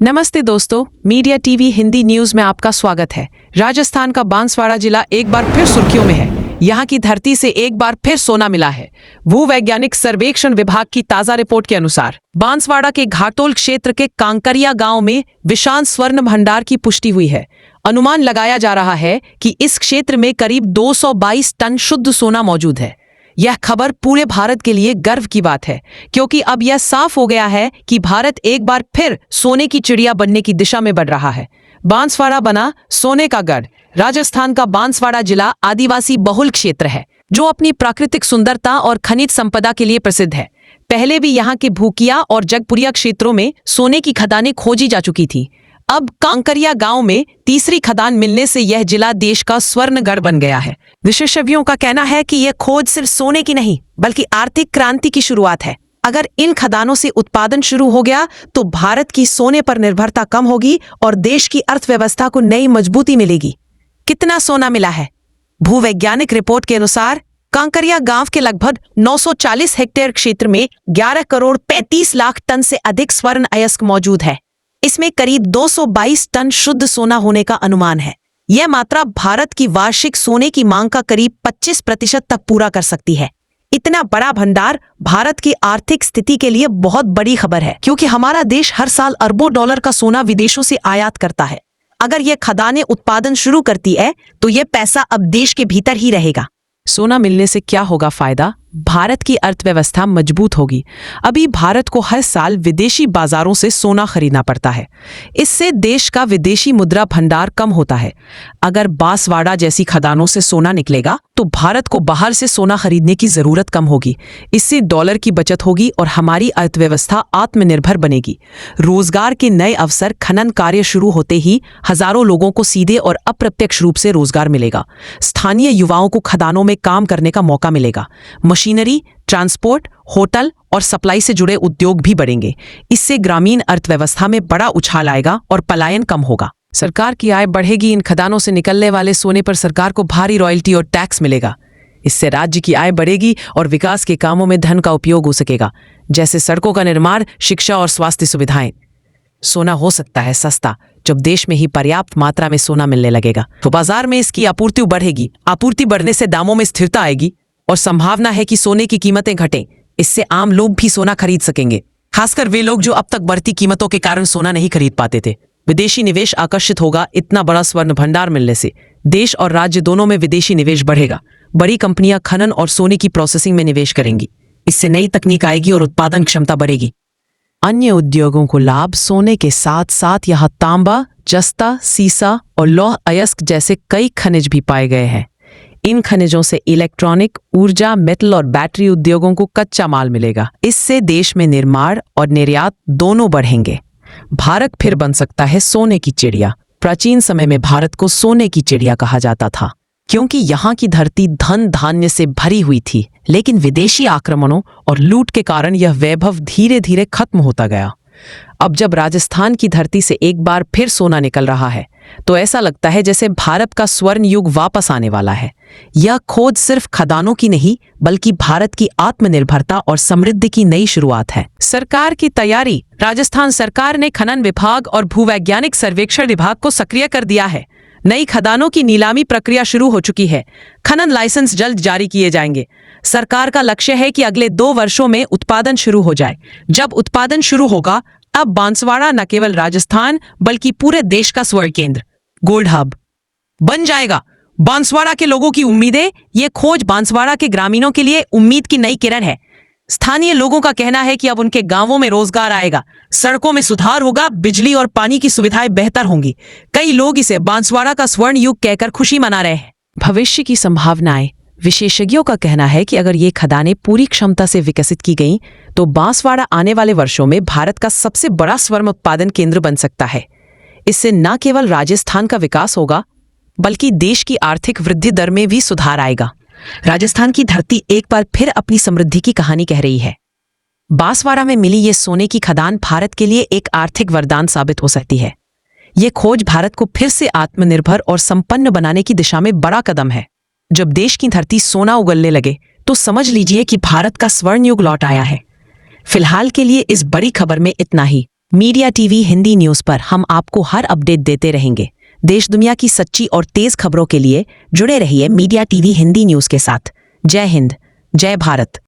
नमस्ते दोस्तों, media TV Hindi news में आपका स्वागत है। राजस्थान का बांसवाड़ा जिला एक बार फिर सुर्खियों में है। यहाँ की धरती से एक बार फिर सोना मिला है। भूवैज्ञानिक सर्वेक्षण विभाग की ताजा रिपोर्ट के अनुसार बांसवाड़ा के घाटोल क्षेत्र के कांकरिया गांव में विशाल स्वर्ण भंडार की पुष्टि हुई है। अनुमान लगाया जा रहा है कि इस क्षेत्र में करीब 222 टन शुद्ध सोना मौजूद है। यह खबर पूरे भारत के लिए गर्व की बात है, क्योंकि अब यह साफ हो गया है कि भारत एक बार फिर सोने की चिड़िया बनने की दिशा में बढ़ रहा है। बांसवाड़ा बना सोने का गढ़। राजस्थान का बांसवाड़ा जिला आदिवासी बहुल क्षेत्र है, जो अपनी प्राकृतिक सुंदरता और खनिज संपदा के लिए प्रसिद्ध है। पहले भी यहाँ के भूकिया और जगपुरिया क्षेत्रों में सोने की खदानें खोजी जा चुकी थी। अब कांकरिया गांव में तीसरी खदान मिलने से यह जिला देश का स्वर्णगढ़ बन गया है। विशेषज्ञों का कहना है कि यह खोज सिर्फ सोने की नहीं, बल्कि आर्थिक क्रांति की शुरुआत है। अगर इन खदानों से उत्पादन शुरू हो गया तो भारत की सोने पर निर्भरता कम होगी और देश की अर्थव्यवस्था को नई मजबूती मिलेगी। कितना सोना मिला है? भूवैज्ञानिक रिपोर्ट के अनुसार कांकरिया गांव के लगभग 940 हेक्टेयर क्षेत्र में 11 करोड़ 35 लाख टन से अधिक स्वर्ण अयस्क मौजूद है। इसमें करीब 222 टन शुद्ध सोना होने का अनुमान है। यह मात्रा भारत की वार्षिक सोने की मांग का करीब 25% तक पूरा कर सकती है। इतना बड़ा भंडार भारत की आर्थिक स्थिति के लिए बहुत बड़ी खबर है, क्योंकि हमारा देश हर साल अरबों डॉलर का सोना विदेशों से आयात करता है। अगर यह खदानें उत्पादन शुरू करती है तो यह पैसा अब देश के भीतर ही रहेगा। सोना मिलने से क्या होगा फायदा? भारत की अर्थव्यवस्था मजबूत होगी। अभी भारत को हर साल विदेशी बाजारों से सोना खरीदना पड़ता है। इससे देश का विदेशी मुद्रा भंडार कम होता है। अगर बांसवाड़ा जैसी खदानों से सोना निकलेगा तो भारत को बाहर से सोना खरीदने की जरूरत कम होगी। इससे डॉलर की बचत होगी और हमारी अर्थव्यवस्था आत्मनिर्भर बनेगी। रोजगार के नए अवसर। खनन कार्य शुरू होते ही हजारों लोगों को सीधे और अप्रत्यक्ष रूप से रोजगार मिलेगा। स्थानीय युवाओं को खदानों में काम करने का मौका मिलेगा। मशीनरी, ट्रांसपोर्ट, होटल और सप्लाई से जुड़े उद्योग भी बढ़ेंगे। इससे ग्रामीण अर्थव्यवस्था में बड़ा उछाल आएगा और पलायन कम होगा। सरकार की आय बढ़ेगी। इन खदानों से निकलने वाले सोने पर सरकार को भारी रॉयल्टी और टैक्स मिलेगा। इससे राज्य की आय बढ़ेगी और विकास के कामों में धन का उपयोग हो सकेगा, जैसे सड़कों का निर्माण, शिक्षा और स्वास्थ्य सुविधाएं। सोना हो सकता है सस्ता जब देश में ही पर्याप्त मात्रा में सोना मिलने लगेगा, तो बाजार में इसकी आपूर्ति बढ़ेगी। आपूर्ति बढ़ने से दामों में स्थिरता आएगी और संभावना है कि सोने की कीमतें घटें। इससे आम लोग भी सोना खरीद सकेंगे, खासकर वे लोग जो अब तक बढ़ती कीमतों के कारण सोना नहीं खरीद पाते थे। विदेशी निवेश आकर्षित होगा। इतना बड़ा स्वर्ण भंडार मिलने से देश और राज्य दोनों में विदेशी निवेश बढ़ेगा। बड़ी कंपनियां खनन और सोने की प्रोसेसिंग में निवेश करेंगी। इससे नई तकनीक आएगी और उत्पादन क्षमता बढ़ेगी। अन्य उद्योगों को लाभ। सोने के साथ साथ यहाँ तांबा, जस्ता, सीसा और लौह अयस्क जैसे कई खनिज भी पाए गए हैं। इन खनिजों से इलेक्ट्रॉनिक, ऊर्जा, मेटल और बैटरी उद्योगों को कच्चा माल मिलेगा। इससे देश में निर्माण और निर्यात दोनों बढ़ेंगे। भारत फिर बन सकता है सोने की चिड़िया। प्राचीन समय में भारत को सोने की चिड़िया कहा जाता था, क्योंकि यहाँ की धरती धन धान्य से भरी हुई थी। लेकिन विदेशी आक्रमणों और लूट के कारण यह वैभव धीरे धीरे खत्म होता गया। अब जब राजस्थान की धरती से एक बार फिर सोना निकल रहा है, तो ऐसा लगता है जैसे भारत का स्वर्ण युग वापस आने वाला है। यह खोज सिर्फ खदानों की नहीं, बल्कि भारत की आत्मनिर्भरता और समृद्धि की नई शुरुआत है। सरकार की तैयारी। राजस्थान सरकार ने खनन विभाग और भूवैज्ञानिक सर्वेक्षण विभाग को सक्रिय कर दिया है। नई खदानों की नीलामी प्रक्रिया शुरू हो चुकी है। खनन लाइसेंस जल्द जारी किए जाएंगे। सरकार का लक्ष्य है कि अगले 2 वर्षों में उत्पादन शुरू हो जाए। जब उत्पादन शुरू होगा, अब बांसवाड़ा न केवल राजस्थान बल्कि पूरे देश का स्वर्ण केंद्र, गोल्ड हब बन जाएगा। बांसवाड़ा के लोगों की उम्मीदें। ये खोज बांसवाड़ा के ग्रामीणों के लिए उम्मीद की नई किरण है। स्थानीय लोगों का कहना है कि अब उनके गांवों में रोजगार आएगा, सड़कों में सुधार होगा, बिजली और पानी की सुविधाएं बेहतर होंगी। कई लोग इसे बांसवाड़ा का स्वर्ण युग कहकर खुशी मना रहे हैं। भविष्य की संभावनाएं। विशेषज्ञों का कहना है कि अगर ये खदानें पूरी क्षमता से विकसित की गईं, तो बांसवाड़ा आने वाले वर्षों में भारत का सबसे बड़ा स्वर्ण उत्पादन केंद्र बन सकता है। इससे न केवल राजस्थान का विकास होगा, बल्कि देश की आर्थिक वृद्धि दर में भी सुधार आएगा। राजस्थान की धरती एक बार फिर अपनी समृद्धि की कहानी कह रही है। बांसवाड़ा में मिली ये सोने की खदान भारत के लिए एक आर्थिक वरदान साबित हो सकती है। ये खोज भारत को फिर से आत्मनिर्भर और संपन्न बनाने की दिशा में बड़ा कदम है। जब देश की धरती सोना उगलने लगे, तो समझ लीजिए कि भारत का स्वर्ण युग लौट आया है। फिलहाल के लिए इस बड़ी खबर में इतना ही। मीडिया टीवी हिंदी न्यूज पर हम आपको हर अपडेट देते रहेंगे। देश दुनिया की सच्ची और तेज खबरों के लिए जुड़े रहिए मीडिया टीवी हिंदी न्यूज के साथ। जय हिंद, जय भारत।